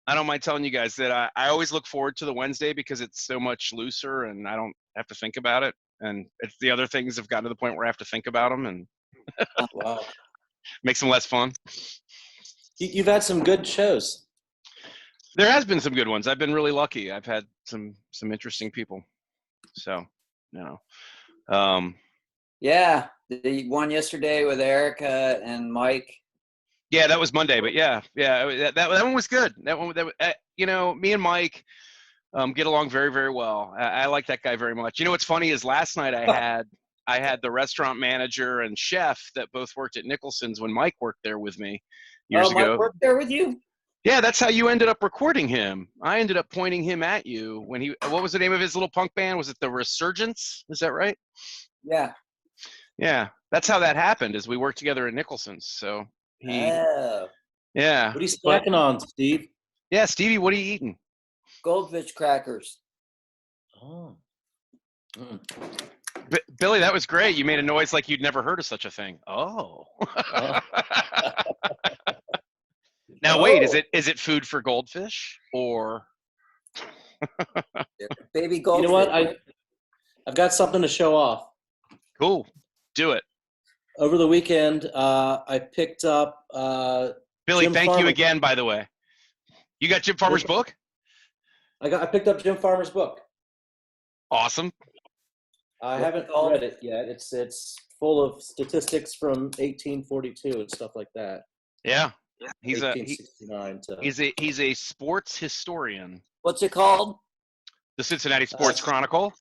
I don't mind telling you guys that I always look forward to the Wednesday because it's so much looser and I don't have to think about it. And it's the other things have gotten to the point where I have to think about them and Wow. makes them less fun. You've had some good shows. There has been some good ones. I've been really lucky. I've had some interesting people. So, you know, Yeah, the one yesterday with Erica and Mike. yeah, that was Monday, but yeah, that one was good. That one, me and Mike get along very, very well. I like that guy very much. You know, what's funny is last night I had the restaurant manager and chef that both worked at Nicholson's when Mike worked there with me years Mike ago. worked there with you? Yeah, that's how you ended up recording him. I ended up pointing him at you when what was the name of his little punk band? Was it the Resurgence? Is that right? Yeah. Yeah, that's how that happened. Is we worked together at Nicholson's. So Oh. yeah. What are you snacking on, Steve? Yeah, Stevie, what are you eating? Goldfish crackers. Oh. Billy, that was great. You made a noise like you'd never heard of such a thing. Oh. Now wait, is it food for goldfish or baby goldfish? You know what? I've got something to show off. Cool. Do it. Over the weekend, I picked up Billy, Jim thank Farmer. you again, by the way. You got Jim Farmer's book? I picked up Jim Farmer's book. Awesome. I haven't read it yet. It's full of statistics from 1842 and stuff like that. Yeah. He's 1869 he's a sports historian. What's it called? The Cincinnati Sports Chronicle.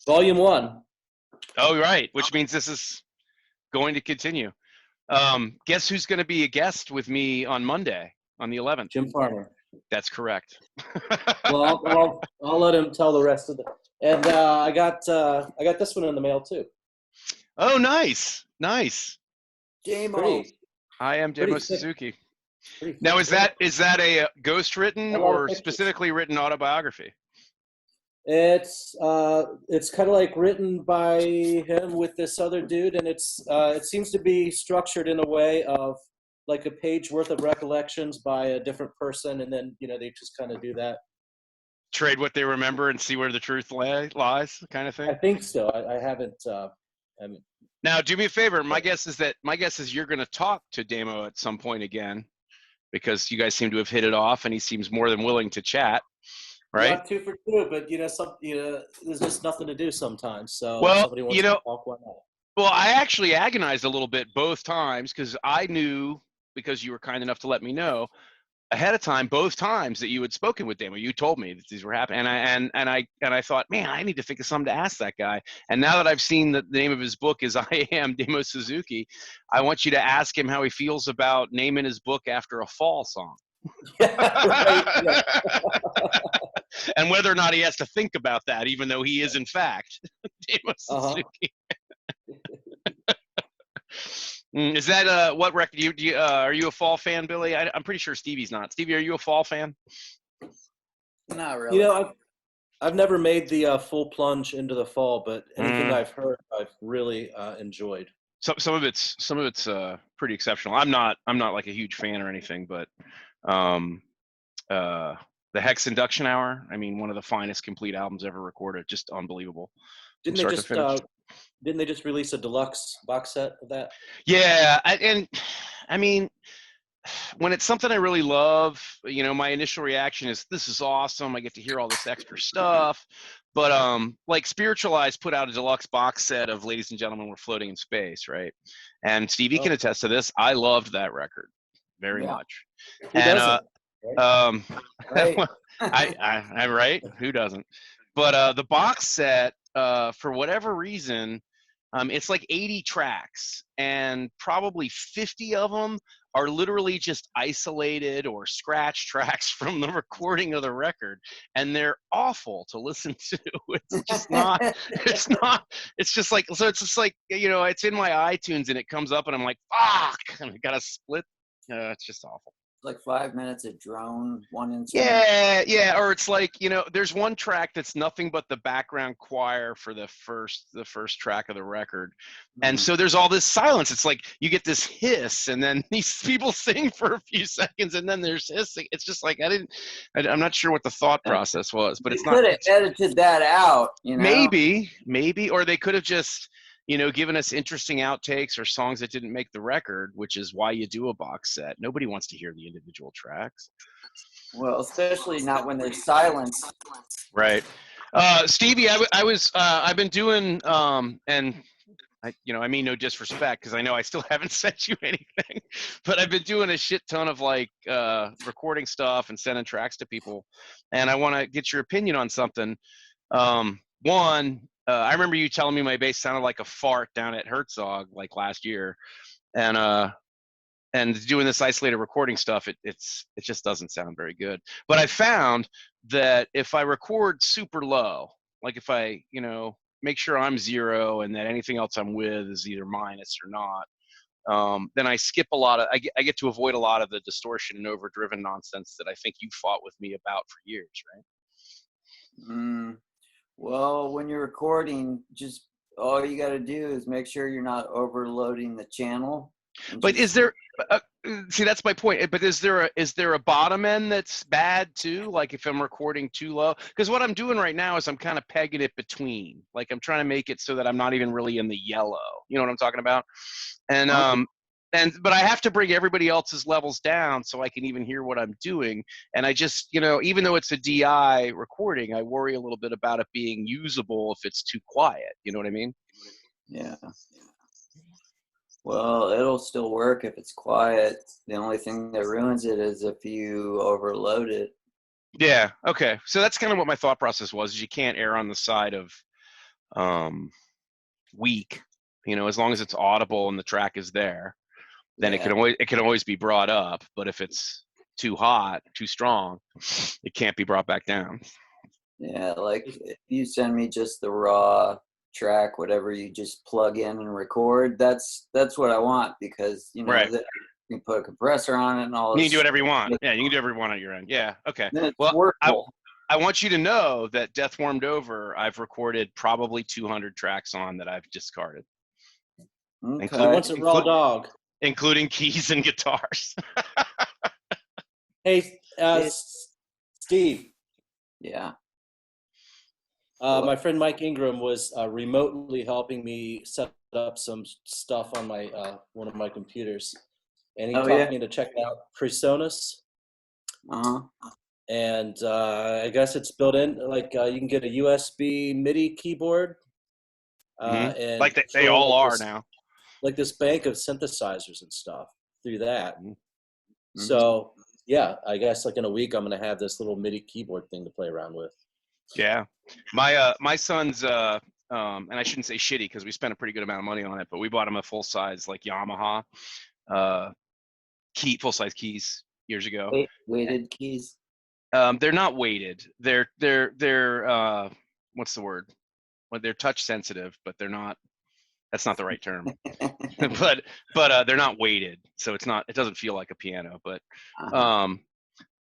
Volume 1. Oh, right. Which means this is going to continue. Guess who's going to be a guest with me on Monday, on the 11th? Jim Farmer. That's correct. Well, I'll let him tell the rest of it. And I got this one in the mail too. Oh, nice. Damo. I am Damo Suzuki. Now, is that a ghost written or specifically written autobiography? It's kind of like written by him with this other dude, and it seems to be structured in a way of like a page worth of recollections by a different person, and then they just kind of do that. Trade what they remember and see where the truth lies, kind of thing. I think so. I haven't. Now, do me a favor. My guess is you're going to talk to Damo at some point again, because you guys seem to have hit it off, and he seems more than willing to chat. Right? Not 2 for 2, but there's just nothing to do sometimes. So well, if somebody wants to talk, why not? Well, I actually agonized a little bit both times because I knew, because you were kind enough to let me know ahead of time, both times that you had spoken with Damo. You told me that these were happening, and I thought, man, I need to think of something to ask that guy. And now that I've seen that the name of his book is I Am Damo Suzuki, I want you to ask him how he feels about naming his book after a Fall song. Right, and whether or not he has to think about that, even though he is in fact Damo Suzuki. Is that what record? Are you a Fall fan, Billy? I'm pretty sure Stevie's not. Stevie, are you a Fall fan? Not really. I've never made the full plunge into the Fall, but anything I've heard, I've really enjoyed. Some of it's pretty exceptional. I'm not like a huge fan or anything, but the Hex Induction Hour, I mean, one of the finest complete albums ever recorded. Just unbelievable. Didn't they just release a deluxe box set of that? Yeah, and I mean, when it's something I really love, my initial reaction is, this is awesome. I get to hear all this extra stuff. But like Spiritualized put out a deluxe box set of Ladies and Gentlemen, We're Floating in Space, right? And Stevie can attest to this. I loved that record very much. Who doesn't? Right. I'm right. Who doesn't? But the box set, for whatever reason, it's like 80 tracks, and probably 50 of them are literally just isolated or scratch tracks from the recording of the record, and they're awful to listen to. It's just not. It's just like, so it's just like, it's in my iTunes and it comes up and I'm like, fuck, and I gotta split. It's just awful. like 5 minutes of drone, one instrument. Yeah, or it's like, there's one track that's nothing but the background choir for the first track of the record. And so there's all this silence. It's like you get this hiss, and then these people sing for a few seconds, and then there's hissing. It's just like I'm not sure what the thought process was, but They it's not. could have edited that out, Maybe, or they could have just, given us interesting outtakes or songs that didn't make the record, which is why you do a box set. Nobody wants to hear the individual tracks. Well, especially not when there's silence. Right. Stevie, I've been doing, and I mean no disrespect, because I know I still haven't sent you anything, but I've been doing a shit ton of like recording stuff and sending tracks to people, and I want to get your opinion on something. One, I remember you telling me my bass sounded like a fart down at Herzog like last year, and doing this isolated recording stuff, it just doesn't sound very good. But I found that if I record super low, like if I make sure I'm 0 and that anything else I'm with is either minus or not, then I skip a lot of. I get to avoid a lot of the distortion and overdriven nonsense that I think you fought with me about for years, right? Well, when you're recording, just all you got to do is make sure you're not overloading the channel. But is there? See, that's my point. But is there a bottom end that's bad too? Like if I'm recording too low? Because what I'm doing right now is I'm kind of pegging it between. Like I'm trying to make it so that I'm not even really in the yellow. You know what I'm talking about? And but I have to bring everybody else's levels down so I can even hear what I'm doing. And I just, even though it's a DI recording, I worry a little bit about it being usable if it's too quiet. You know what I mean? Yeah. Well, it'll still work if it's quiet. The only thing that ruins it is if you overload it. Yeah. Okay. So that's kind of what my thought process was. Is you can't err on the side of weak. As long as it's audible and the track is there, then it can always be brought up. But if it's too hot, too strong, it can't be brought back down. Yeah, like if you send me just the raw track, whatever you just plug in and record, that's what I want, because right. You can put a compressor on it and all. You can do whatever you want. Yeah, you can do whatever you want on your end. Yeah. Okay. Well, I want you to know that Death Warmed Over, I've recorded probably 200 tracks on that I've discarded. Okay. What's a raw dog? Including keys and guitars. Hey, Steve. Yeah. My friend Mike Ingram was remotely helping me set up some stuff on my one of my computers, and he taught me to check out Presonus. And I guess it's built in. Like you can get a USB MIDI keyboard, and like they all are now. Like this bank of synthesizers and stuff through that. So yeah, I guess like in a week I'm gonna have this little MIDI keyboard thing to play around with. Yeah, my son's and I shouldn't say shitty because we spent a pretty good amount of money on it, but we bought him a full size like Yamaha full size keys years ago. Weighted keys. They're not weighted. They're what's the word? Well, they're touch sensitive, but they're not. That's not the right term. but they're not weighted, so it doesn't feel like a piano, but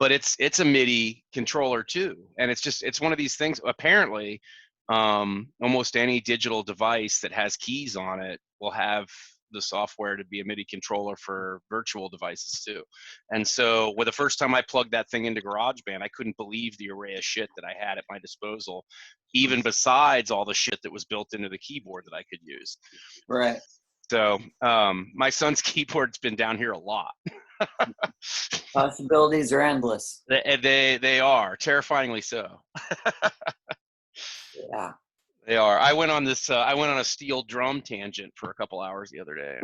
it's a MIDI controller too, and it's one of these things. Apparently, almost any digital device that has keys on it will have the software to be a MIDI controller for virtual devices too. And so, the first time I plugged that thing into GarageBand, I couldn't believe the array of shit that I had at my disposal, even besides all the shit that was built into the keyboard that I could use. Right. So, my son's keyboard's been down here a lot. Possibilities are endless. They are terrifyingly so. Yeah. They are. I went on a steel drum tangent for a couple hours the other day.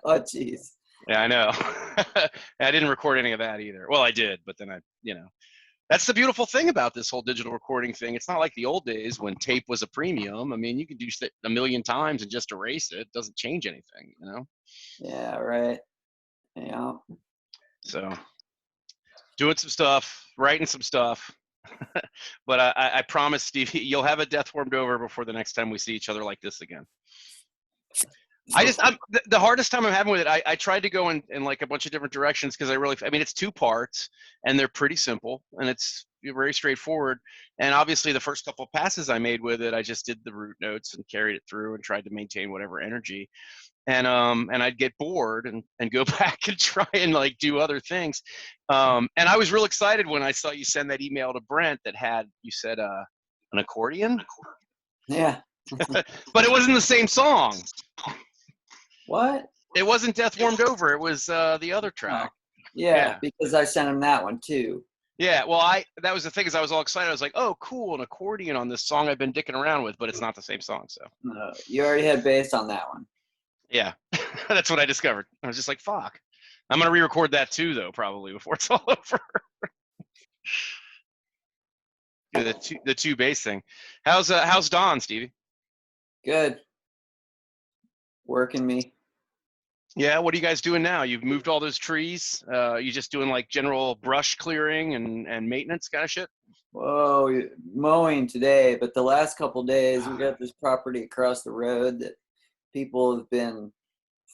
Oh, jeez. Yeah, I know. I didn't record any of that either. Well, I did, but then that's the beautiful thing about this whole digital recording thing. It's not like the old days when tape was a premium. I mean, you can do it a million times and just erase it. It doesn't change anything, Yeah, right. Yeah. So, doing some stuff, writing some stuff. But I promise, Steve, you'll have a Death Warmed Over before the next time we see each other like this again. The hardest time I'm having with it, I tried to go in like a bunch of different directions because I mean, it's 2 parts and they're pretty simple and it's very straightforward. And obviously the first couple of passes I made with it, I just did the root notes and carried it through and tried to maintain whatever energy. And I'd get bored and go back and try and like do other things. And I was real excited when I saw you send that email to Brent that you said an accordion. Yeah. But it wasn't the same song. What? It wasn't Death Warmed Over. It was the other track. Yeah, because I sent him that one too. Yeah, well, that was the thing is I was all excited. I was like, oh, cool, an accordion on this song I've been dicking around with, but it's not the same song. So No, you already had bass on that one. yeah, that's what I discovered. I was just like, fuck. I'm going to re-record that too, though, probably before it's all over. Yeah, the two bass thing. How's Don, Stevie? Good. Working me. Yeah, what are you guys doing now? You've moved all those trees. You just doing like general brush clearing and maintenance kind of shit? Whoa, mowing today, but the last couple days we got this property across the road that people have been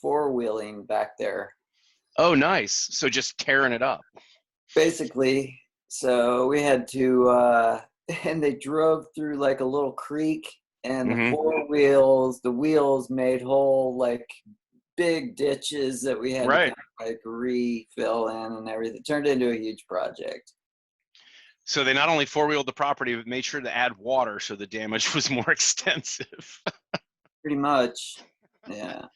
four-wheeling back there. Oh, nice. So just tearing it up. Basically, so we had to, and they drove through like a little creek, and the wheels made whole like big ditches that we had to kind of, like refill in and everything. It turned into a huge project. So they not only four-wheeled the property, but made sure to add water so the damage was more extensive. Pretty much, yeah.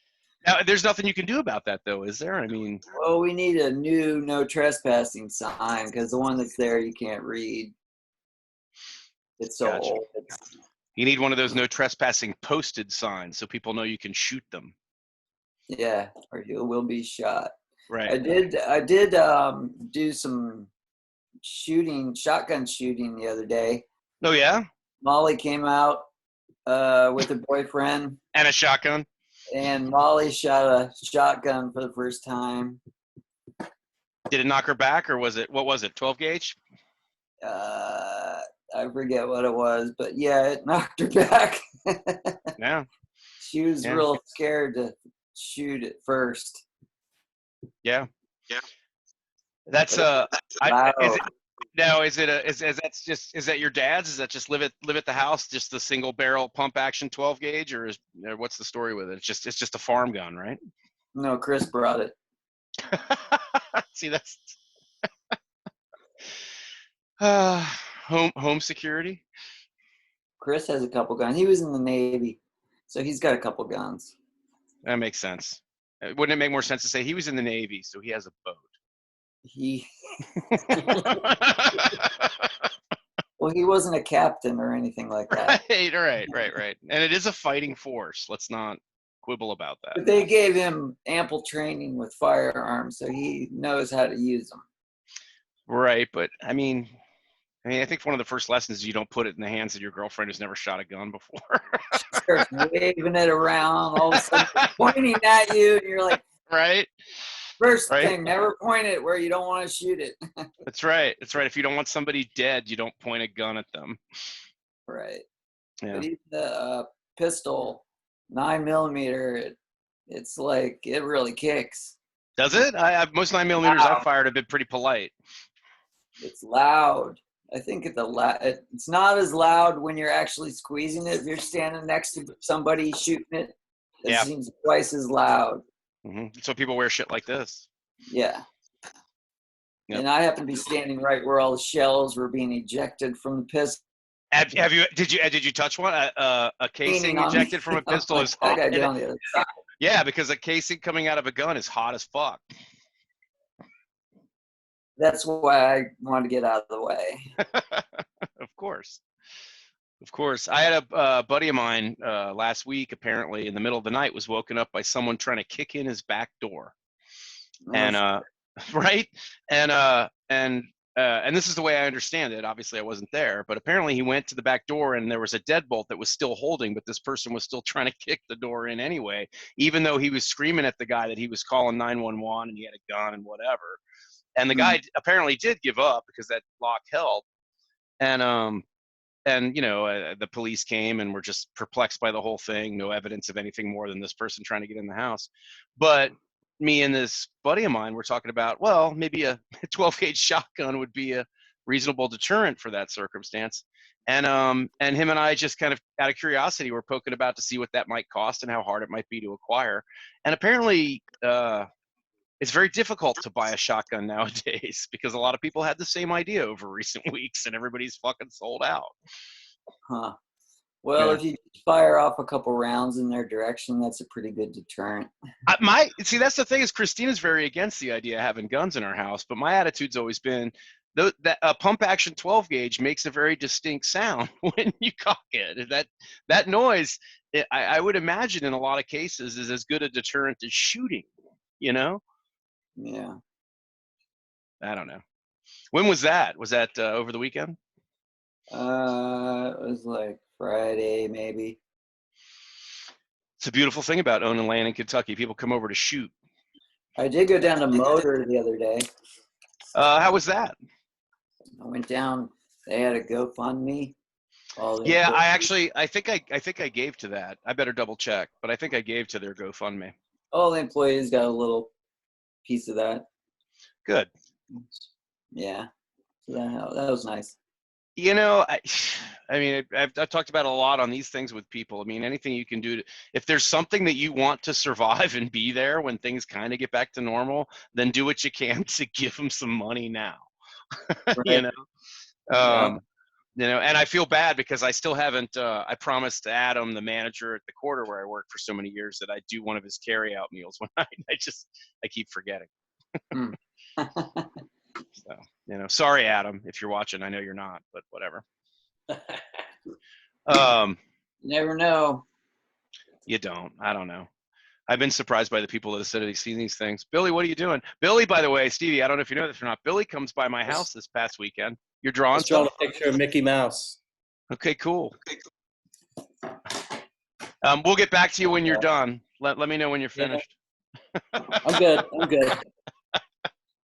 Now, there's nothing you can do about that, though, is there? I mean, well, we need a new no trespassing sign because the one that's there you can't read. It's so old. You need one of those no trespassing posted signs so people know you can shoot them. Yeah, or you will be shot. Right. I did do some shotgun shooting the other day. Oh yeah. Molly came out with her boyfriend and a shotgun. And Molly shot a shotgun for the first time. Did it knock her back, or what was it? 12 gauge? I forget what it was, but yeah, it knocked her back. Yeah. She was real scared to shoot at first. Yeah. Yeah. That's is that your dad's? Is that just live at the house, just the single barrel pump action 12 gauge, or what's the story with it? It's just a farm gun, right? No, Chris brought it. See, that's home security. Chris has a couple guns. He was in the Navy, so he's got a couple guns. That makes sense. Wouldn't it make more sense to say he was in the Navy, so he has a boat? Well, he wasn't a captain or anything like that. Right. And it is a fighting force. Let's not quibble about that. But they gave him ample training with firearms, so he knows how to use them. Right, but I mean, I think one of the first lessons is you don't put it in the hands of your girlfriend who's never shot a gun before. She starts waving it around, all of a sudden pointing at you, and you're like, right. First thing, never point it where you don't want to shoot it. That's right. If you don't want somebody dead, you don't point a gun at them. Right. Yeah. But even the pistol, 9mm, it's like it really kicks. Does it? Most 9mm I've fired have been pretty polite. It's loud. I think it's not as loud when you're actually squeezing it. If you're standing next to somebody shooting it, it seems twice as loud. Mm-hmm. So people wear shit like this. Yeah. Yep. And I happen to be standing right where all the shells were being ejected from the pistol. Did you touch one? A casing ejected from a pistol is hot. I got on the other side. Yeah, because a casing coming out of a gun is hot as fuck. That's why I wanted to get out of the way. Of course. I had a buddy of mine last week, apparently in the middle of the night, was woken up by someone trying to kick in his back door. And right? And this is the way I understand it. Obviously I wasn't there, but apparently he went to the back door and there was a deadbolt that was still holding, but this person was still trying to kick the door in anyway, even though he was screaming at the guy that he was calling 911 and he had a gun and whatever. And the guy apparently did give up because that lock held. And the police came and were just perplexed by the whole thing. No evidence of anything more than this person trying to get in the house. But me and this buddy of mine were talking about, well, maybe a 12 gauge shotgun would be a reasonable deterrent for that circumstance. And him and I just kind of out of curiosity were poking about to see what that might cost and how hard it might be to acquire. And apparently, it's very difficult to buy a shotgun nowadays because a lot of people had the same idea over recent weeks and everybody's fucking sold out. Huh. Well, Yeah. if you fire off a couple rounds in their direction, that's a pretty good deterrent. See, that's the thing is Christina's very against the idea of having guns in our house, but my attitude's always been that a pump action 12 gauge makes a very distinct sound when you cock it. That noise, I would imagine in a lot of cases is as good a deterrent as shooting, you know? Yeah. I don't know. When was that? Was that over the weekend? It was like Friday, maybe. It's a beautiful thing about owning land in Kentucky. People come over to shoot. I did go down to Motor the other day. How was that? I went down. They had a GoFundMe. Yeah, I think I gave to that. I better double check, but I think I gave to their GoFundMe. All the employees got a little piece of that. Good. Yeah, so that was nice. You know, I mean, I've talked about it a lot on these things with people. I mean, anything you can do if there's something that you want to survive and be there when things kind of get back to normal, then do what you can to give them some money now. Right. And I feel bad because I still haven't. I promised Adam, the manager at the quarter where I worked for so many years, that I'd do one of his carry-out meals one night. I keep forgetting. So, sorry, Adam, if you're watching. I know you're not, but whatever. Never know. You don't. I don't know. I've been surprised by the people that have said they've seen these things. Billy, what are you doing? Billy, by the way, Stevie, I don't know if you know this or not. Billy comes by my house this past weekend. You're drawing drawing a picture of Mickey Mouse. Okay, cool. We'll get back to you when you're done. Let me know when you're finished. I'm good.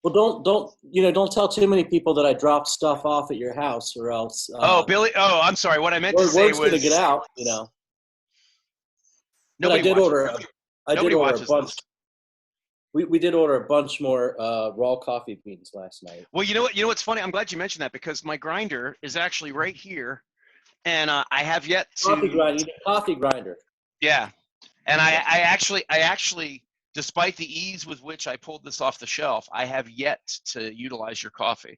Well, don't tell too many people that I dropped stuff off at your house, or else. Billy. Oh, I'm sorry. What I meant to say was. Word's gonna get out, But I did order. I did order a bunch. We did order a bunch more raw coffee beans last night. Well, you know what? You know what's funny? I'm glad you mentioned that because my grinder is actually right here, and I have yet to. Coffee grinder. You need a coffee grinder. Yeah, and I actually, despite the ease with which I pulled this off the shelf, I have yet to utilize your coffee.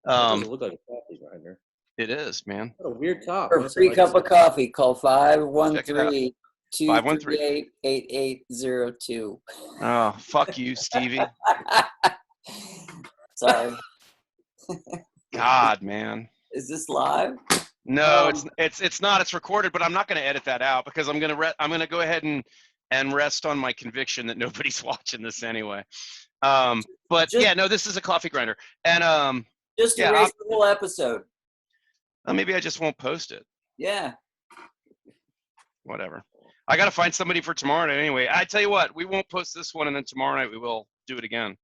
It doesn't look like a coffee grinder. It is, man. What a weird top. For a free cup of coffee, call 513-238-8802. Oh, fuck you, Stevie. Sorry. God, man. Is this live? No, it's not. It's recorded, but I'm not going to edit that out because I'm going to go ahead and rest on my conviction that nobody's watching this anyway. This is a coffee grinder, and just erase the whole episode. Maybe I just won't post it. Yeah. Whatever. I got to find somebody for tomorrow night anyway. I tell you what, we won't post this one, and then tomorrow night we will do it again.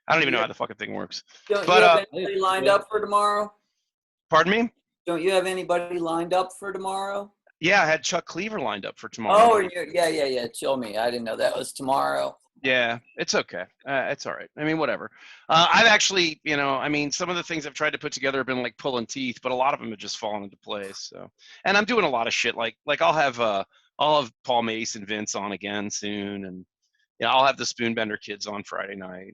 I don't even know how the fucking thing works. Don't you have anybody lined up for tomorrow? Pardon me? Don't you have anybody lined up for tomorrow? Yeah, I had Chuck Cleaver lined up for tomorrow. Oh, yeah. Chill me. I didn't know that was tomorrow. Yeah, it's okay. It's all right. I mean, whatever. I've actually, some of the things I've tried to put together have been like pulling teeth, but a lot of them have just fallen into place. So, and I'm doing a lot of shit. Like I'll have Paul Mace and Vince on again soon, and I'll have the Spoonbender kids on Friday night.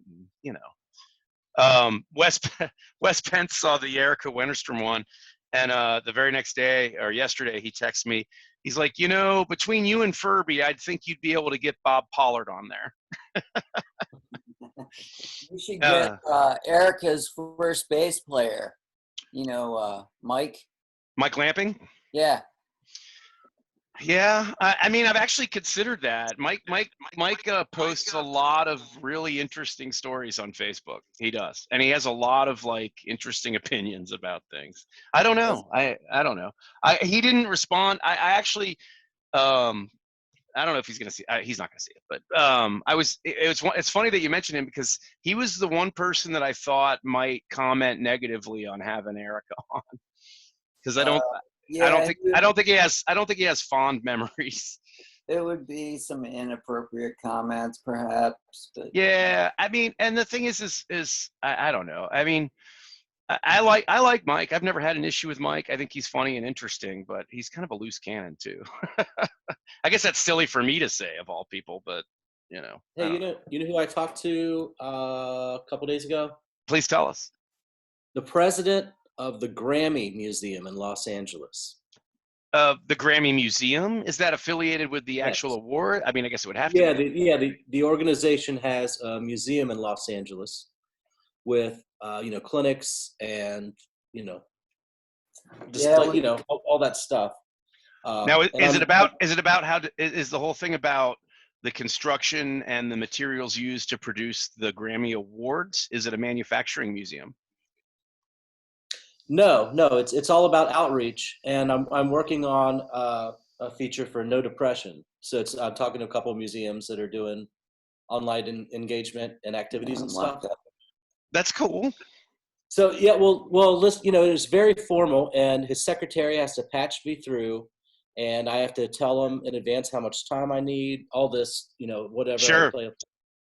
And, Wes Pence saw the Erica Wennerstrom one, and the very next day or yesterday, he texted me. He's like, between you and Furby, I'd think you'd be able to get Bob Pollard on there. You should get Erica's first base player. Mike. Mike Lamping? Yeah. Yeah, I mean, I've actually considered that. Mike posts a lot of really interesting stories on Facebook. He does, and he has a lot of interesting opinions about things. I don't know. I don't know. He didn't respond. I actually, I don't know if he's gonna see. He's not gonna see it, but it's funny that you mentioned him because he was the one person that I thought might comment negatively on having Erica on. Because I Yeah, don't think he has fond memories. it would be some inappropriate comments, perhaps. But Yeah, I mean, and the thing is I don't know. I mean, I like Mike. I've never had an issue with Mike. I think he's funny and interesting, but he's kind of a loose cannon too. I guess that's silly for me to say of all people, but you know, I Hey, don't know. you know who I talked to a couple days ago? Please tell us. The president of the Grammy Museum in Los Angeles. The Grammy Museum, is that affiliated with the actual Yes. award? I mean, I guess it would have to Yeah, be. the organization has a museum in Los Angeles with you know, clinics and you know, yeah, display, you know, all that stuff. Now, And I'm is it about is the whole thing about the construction and the materials used to produce the Grammy Awards? Is it a manufacturing museum? no, it's all about outreach, and I'm working on a feature for No Depression. So it's I'm talking to a couple of museums that are doing online engagement and activities and like stuff. that. That's cool. So yeah, well, listen, you know, it's very formal, and his secretary has to patch me through, and I have to tell him in advance how much time I need, all this, you know, whatever I Sure. play.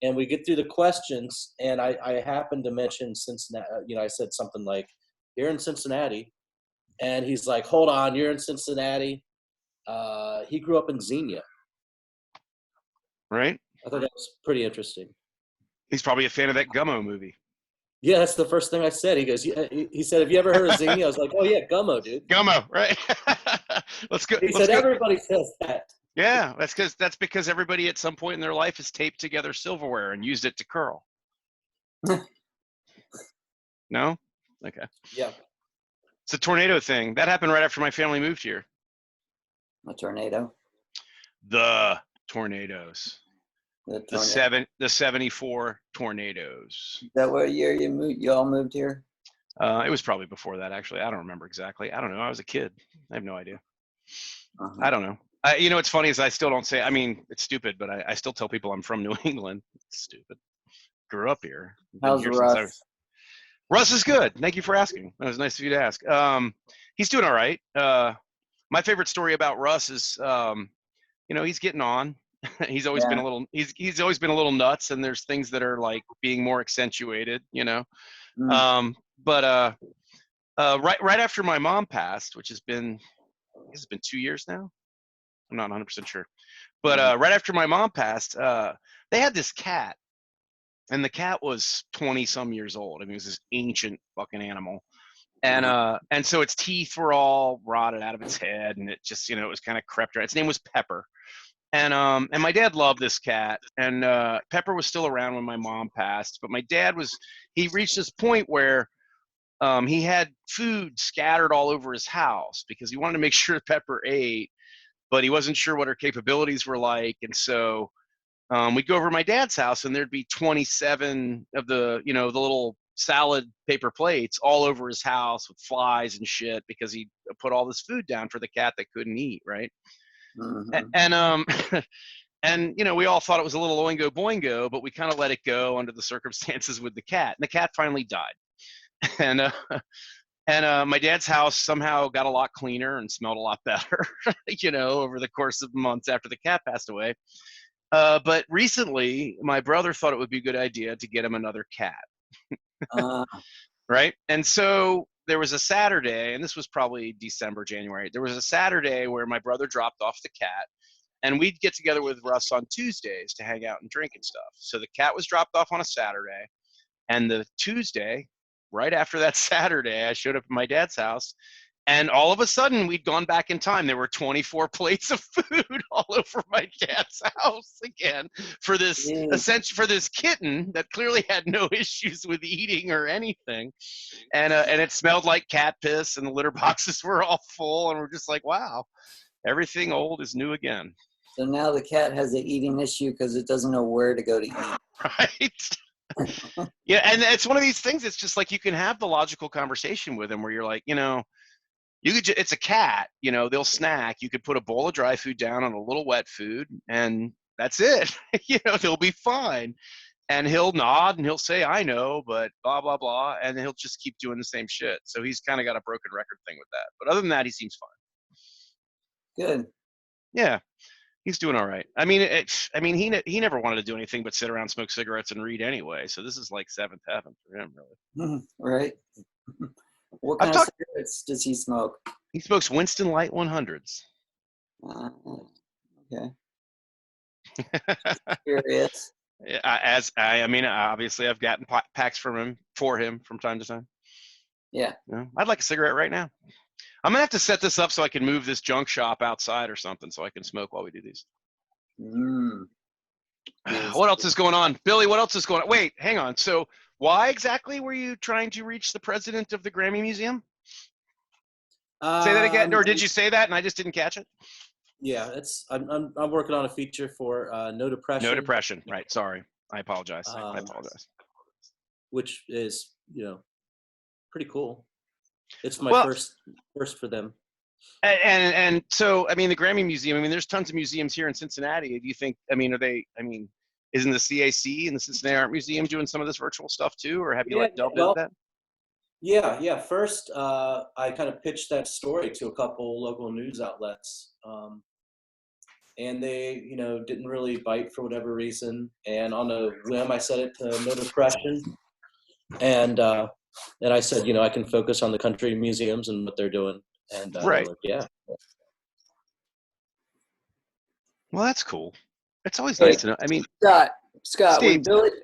And we get through the questions, and I happened to mention Cincinnati. You know, I said something like, "You're in Cincinnati," and he's like, "Hold on, you're in Cincinnati." He grew up in Xenia. Right? I thought that was pretty interesting. He's probably a fan of that Gummo movie. Yeah, that's the first thing I said. He goes, yeah, he said, "Have you ever heard of Xenia?" I was like, "Oh yeah, Gummo, dude." Gummo, right? Let's go. He Let's said, go. "Everybody says that." Yeah, that's because everybody at some point in their life has taped together silverware and used it to curl. No? Okay. Yeah. It's a tornado thing. That happened right after my family moved here. A tornado. The tornadoes. The tornado. The 74 tornadoes. Is that what year you moved? You all moved here? It was probably before that, actually. I don't remember exactly. I don't know. I was a kid. I have no idea. Uh-huh. I don't know. You know what's funny is I still don't say, I mean, it's stupid, but I still tell people I'm from New England. It's stupid. Grew up here. Been How's here since I Russ? was. Russ is good. Thank you for asking. That was nice of you to ask. He's doing all right. My favorite story about Russ is, you know, he's getting on. He's always been a little. He's always been a little nuts, and there's things that are like being more accentuated. You know. Mm. But right after my mom passed, which has been, I guess it's been 2 years now. I'm not 100% sure. But right after my mom passed, they had this cat, and the cat was 20 some years old. I mean, it was this ancient fucking animal, and so its teeth were all rotted out of its head, and it just, you know, it was kind of crept around. Its name was Pepper, and my dad loved this cat, and Pepper was still around when my mom passed, but my dad he reached this point where he had food scattered all over his house because he wanted to make sure Pepper ate, but he wasn't sure what her capabilities were like, and so we'd go over to my dad's house, and there'd be 27 of the, you know, the little salad paper plates all over his house with flies and shit because he put all this food down for the cat that couldn't eat, right? Mm-hmm. And and you know, we all thought it was a little oingo boingo, but we kind of let it go under the circumstances with the cat, and the cat finally died. And my dad's house somehow got a lot cleaner and smelled a lot better, you know, over the course of months after the cat passed away. But recently, my brother thought it would be a good idea to get him another cat, right? And so there was a Saturday, and this was probably December, January. There was a Saturday where my brother dropped off the cat, and we'd get together with Russ on Tuesdays to hang out and drink and stuff. So the cat was dropped off on a Saturday, and the Tuesday, right after that Saturday, I showed up at my dad's house, and all of a sudden we'd gone back in time. There were 24 plates of food all over my dad's house again for this for this kitten that clearly had no issues with eating or anything, and it smelled like cat piss, and the litter boxes were all full, and we're just like, wow, everything old is new again. So now the cat has an eating issue because it doesn't know where to go to eat. Right. Yeah, and it's one of these things. It's just like you can have the logical conversation with them where you're like, you know, it's a cat, you know, they'll snack. You could put a bowl of dry food down on a little wet food, and that's it. You know, they'll be fine. And he'll nod and he'll say, I know, but blah, blah, blah. And then he'll just keep doing the same shit. So he's kind of got a broken record thing with that. But other than that, he seems fine. Good. Yeah, he's doing all right. I mean, he never wanted to do anything but sit around, smoke cigarettes, and read anyway. So this is like seventh heaven for him, really. Right. What kind of cigarettes does he smoke? He smokes Winston Light 100s. Okay. Curious. Obviously, I've gotten packs for him from time to time. Yeah. I'd like a cigarette right now. I'm gonna have to set this up so I can move this junk shop outside or something, so I can smoke while we do these. What else is going on, Billy? What else is going on? Wait, hang on. So, why exactly were you trying to reach the president of the Grammy Museum? Say that again, or did you say that and I just didn't catch it? Yeah, I'm working on a feature for No Depression. No Depression, right? Sorry, I apologize. Which is pretty cool. It's my first for them. And so, I mean, the Grammy Museum. I mean, there's tons of museums here in Cincinnati. Do you think? I mean, isn't the CAC and the Cincinnati Art Museum doing some of this virtual stuff too, or have you delved into that? Yeah. First, I kind of pitched that story to a couple local news outlets, and they, didn't really bite for whatever reason. And on a whim, I said it to No Depression, and I said, I can focus on the country museums and what they're doing. And right, like, yeah. Well, that's cool. It's always nice to know. I mean, Scott,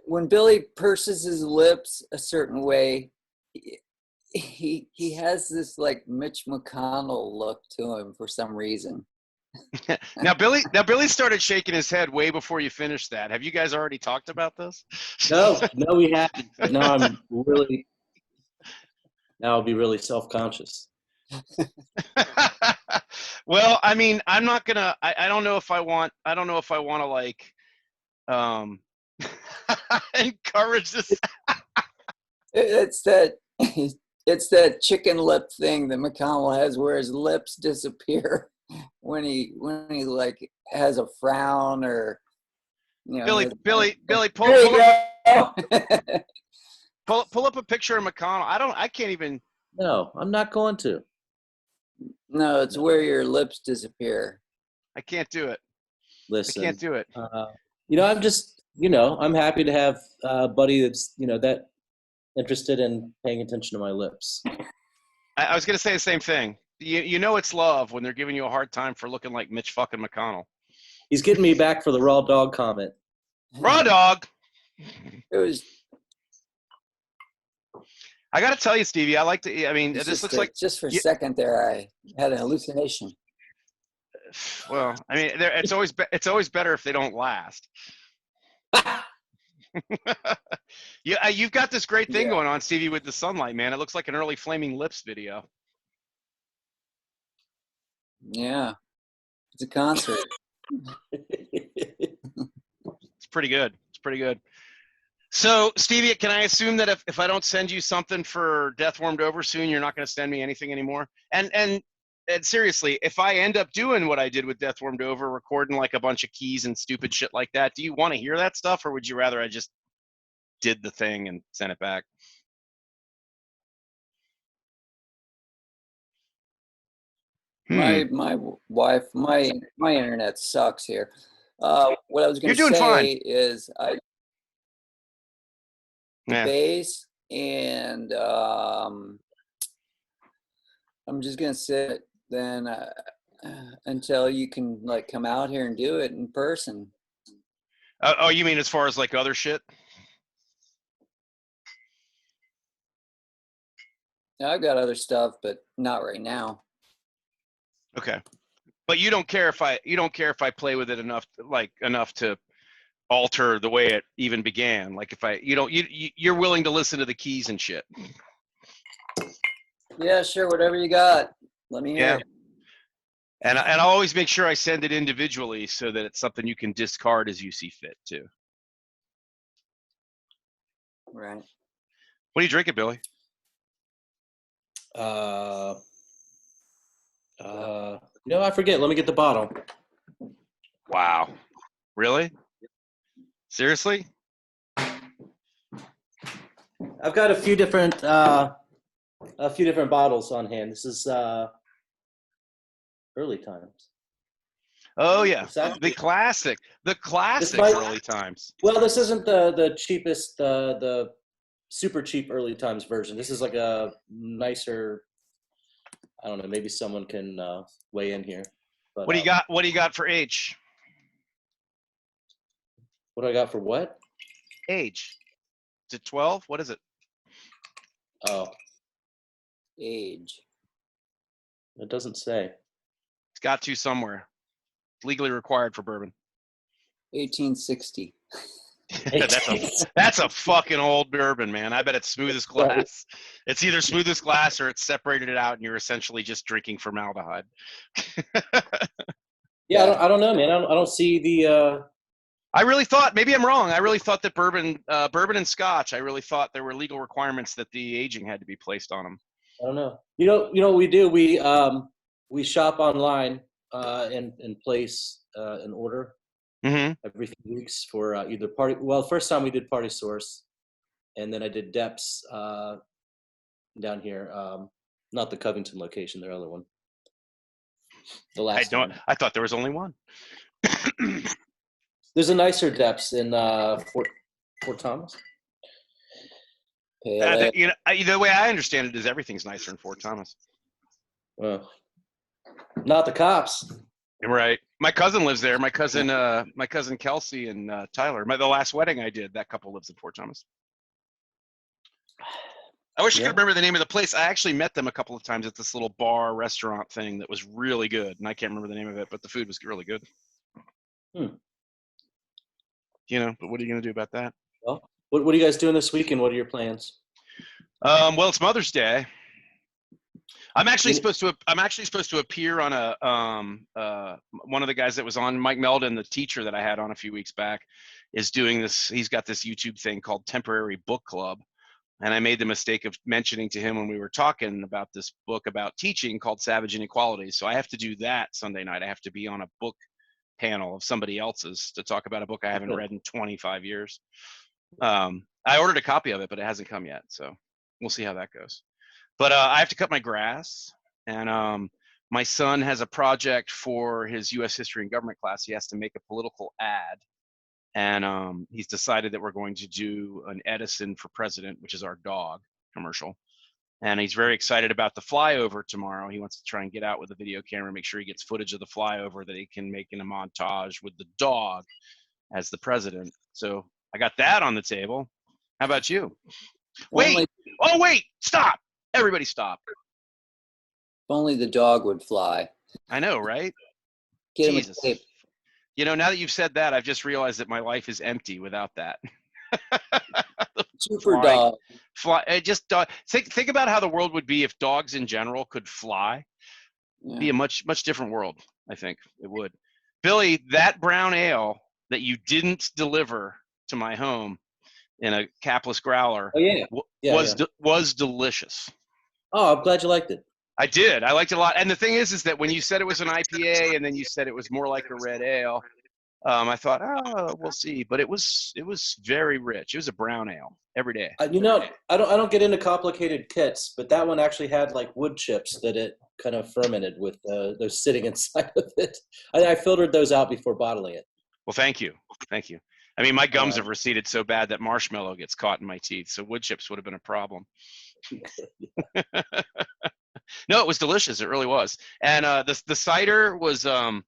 when Billy purses his lips a certain way, he has this like Mitch McConnell look to him for some reason. Now Billy started shaking his head way before you finished that. Have you guys already talked about this? No, we haven't. Now I'll be really self-conscious. Well, I mean, I'm not gonna. I don't know if I want to like encourage this. It's that chicken lip thing that McConnell has, where his lips disappear when he like has a frown or Billy, pull up a picture of McConnell. I can't even. No, I'm not going to. No, it's where your lips disappear. I can't do it. Listen, I can't do it. I'm just, I'm happy to have a buddy that's, that interested in paying attention to my lips. I was going to say the same thing. It's love when they're giving you a hard time for looking like Mitch fucking McConnell. He's getting me back for the raw dog comment. Raw dog. It was. I got to tell you, Stevie, I like to. I mean, this looks like just for a second there, I had an hallucination. Well, I mean, it's always better if they don't last. Yeah, you've got this great thing going on, Stevie, with the sunlight, man. It looks like an early Flaming Lips video. Yeah, it's a concert. It's pretty good. So, Stevie, can I assume that if I don't send you something for Death Warmed Over soon, you're not going to send me anything anymore? And seriously, if I end up doing what I did with Death Warmed Over, recording like a bunch of keys and stupid shit like that, do you want to hear that stuff, or would you rather I just did the thing and sent it back? My wife, my internet sucks here. What I was going to say is bass, and I'm just going to sit then until you can like come out here and do it in person. Oh, you mean as far as like other shit? I've got other stuff, but not right now. Okay, but you don't care if I play with it enough to alter the way it even began. Like if you're willing to listen to the keys and shit. Yeah, sure. Whatever you got, let me hear. And I'll always make sure I send it individually so that it's something you can discard as you see fit too. Right. What are you drinking, Billy? I forget. Let me get the bottle. Wow. Really? Seriously? I've got a few different bottles on hand. This is early times. Oh yeah, It's actually, the classic might, early times. well, this isn't the cheapest, the super cheap early times version. This is like a nicer. I don't know. Maybe someone can weigh in here. But What do you got? What do you got for age? what do I got for what? Age? Is it 12? What is it? Oh, Age. it doesn't say. It's got to somewhere. It's legally required for bourbon. 1860. That's a fucking old bourbon, man. I bet it's smoothest glass. It's either smoothest glass or it's separated it out and you're essentially just drinking formaldehyde. Yeah, I don't know, man. I don't see the. I really thought, maybe I'm wrong. I really thought that bourbon and Scotch, I really thought there were legal requirements that the aging had to be placed on them. I don't know. You know what we do? We shop online and place an order every few weeks for either party. Well, the first time we did Party Source, and then I did Depths down here. Not the Covington location, their other one. The last one. I thought there was only one. There's a nicer Depths in Fort Thomas. The way I understand it is everything's nicer in Fort Thomas. Not the cops. Right. My cousin lives there. My cousin Kelsey and Tyler. The last wedding I did, that couple lives in Fort Thomas. I wish I could remember the name of the place. I actually met them a couple of times at this little bar restaurant thing that was really good, and I can't remember the name of it, but the food was really good. You know, but what are you going to do about that? Well, what are you guys doing this weekend? What are your plans? Well, it's Mother's Day. I'm actually supposed to appear on one of the guys that was on, Mike Meldon, the teacher that I had on a few weeks back, is doing this. He's got this YouTube thing called Temporary Book Club. And I made the mistake of mentioning to him when we were talking about this book about teaching called Savage Inequalities. So I have to do that Sunday night. I have to be on a book panel of somebody else's to talk about a book I haven't read in 25 years. I ordered a copy of it, but it hasn't come yet. So we'll see how that goes. But I have to cut my grass. And my son has a project for his U.S. history and government class. He has to make a political ad. And he's decided that we're going to do an Edison for President, which is our dog commercial. And he's very excited about the flyover tomorrow. He wants to try and get out with a video camera, make sure he gets footage of the flyover that he can make in a montage with the dog as the president. So I got that on the table. How about you? Wait. Stop. Everybody stop. If only the dog would fly. I know, right? Get Jesus. him a tape. You know, now that you've said that, I've just realized that my life is empty without that. Super dog. Fly. Think about how the world would be if dogs in general could fly. It'd be a much different world. I think it would. Billy, that brown ale that you didn't deliver to my home in a capless growler was delicious. Oh, I'm glad you liked it. I did. I liked it a lot. And the thing is that when you said it was an IPA and then you said it was more like a red ale, I thought, we'll see. But it was very rich. It was a brown ale every day. I don't get into complicated kits, but that one actually had like wood chips that it kind of fermented with those sitting inside of it. I filtered those out before bottling it. Well, thank you. I mean, my gums have receded so bad that marshmallow gets caught in my teeth, so wood chips would have been a problem. No, it was delicious. It really was. And the cider was, the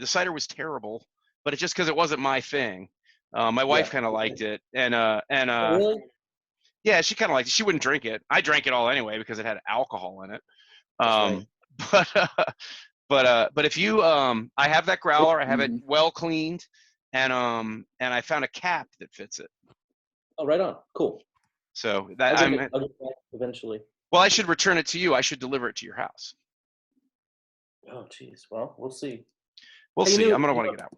cider was terrible, but it's just because it wasn't my thing. My wife kind of liked it. Really? Yeah, she kind of liked it. She wouldn't drink it. I drank it all anyway because it had alcohol in it. Right. But if you, I have that growler. I have it well cleaned, and I found a cap that fits it. Oh, right on. Cool. So that I'll get back eventually. Well, I should return it to you. I should deliver it to your house. Oh, geez. Well, we'll see. We'll see. I'm gonna want to get out.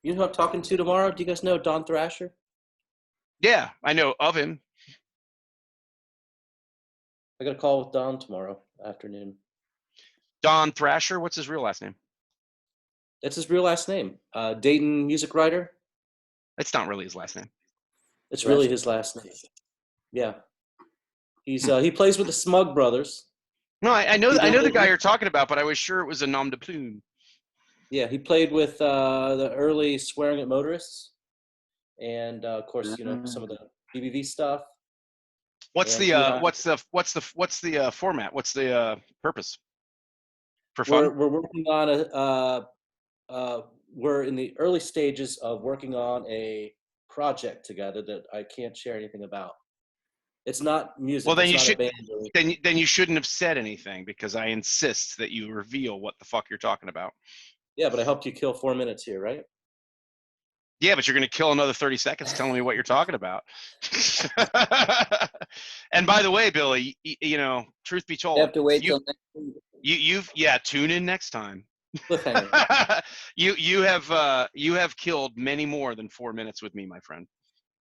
You know who I'm talking to tomorrow? Do you guys know Don Thrasher? Yeah, I know of him. I got a call with Don tomorrow afternoon. Don Thrasher. What's his real last name? That's his real last name. Dayton music writer. It's not really his last name. It's really his last name. Yeah. He plays with the Smug Brothers. No, I know He the guy did- you're talking about, but I was sure it was a nom de plume. Yeah, he played with the early Swearing at Motorists, and of course, some of the BBV stuff. What's And he and I, what's the format? What's the purpose? For we're fun? working on we're in the early stages of working on a project together that I can't share anything about. It's not music. Well, then It's you not a should band. then you shouldn't have said anything because I insist that you reveal what the fuck you're talking about. Yeah, but I helped you kill 4 minutes here, right? Yeah, but you're going to kill another 30 seconds telling me what you're talking about. And by the way, Billy, truth be You told, have to wait till next week. you've tune in next time. Cliffhanger. you have killed many more than 4 minutes with me, my friend.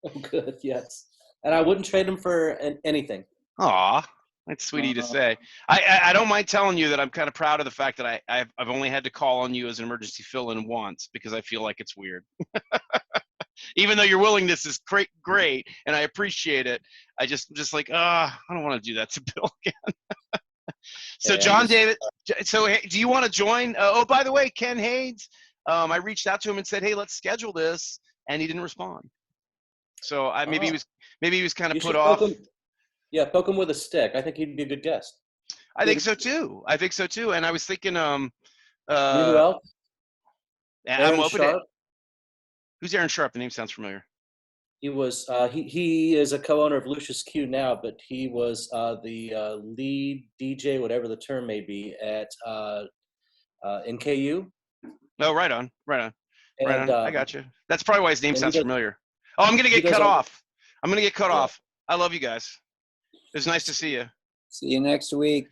Oh, good. Yes. And I wouldn't trade him for anything. Aw, that's sweet of you to say. I don't mind telling you that I'm kind of proud of the fact that I've only had to call on you as an emergency fill-in once because I feel like it's weird. Even though your willingness is great, and I appreciate it, I just like, I don't want to do that to Bill again. So Yeah, John David, so hey, do you want to join? Oh, by the way, Ken Haynes, I reached out to him and said, hey, let's schedule this, and he didn't respond. So maybe he was kind of put off. Yeah, poke him with a stick. I think he'd be a good guest. I think so too. And I was thinking, You know who else? I'm Aaron open Sharp. Who's Aaron Sharp? The name sounds familiar. He was he is a co-owner of Lucius Q now, but he was the lead DJ, whatever the term may be, at NKU. No, right on. And I got you. That's probably why his name and sounds familiar. Oh, I'm gonna get cut off. I'm gonna get cut off. I love you guys. It was nice to see you. See you next week.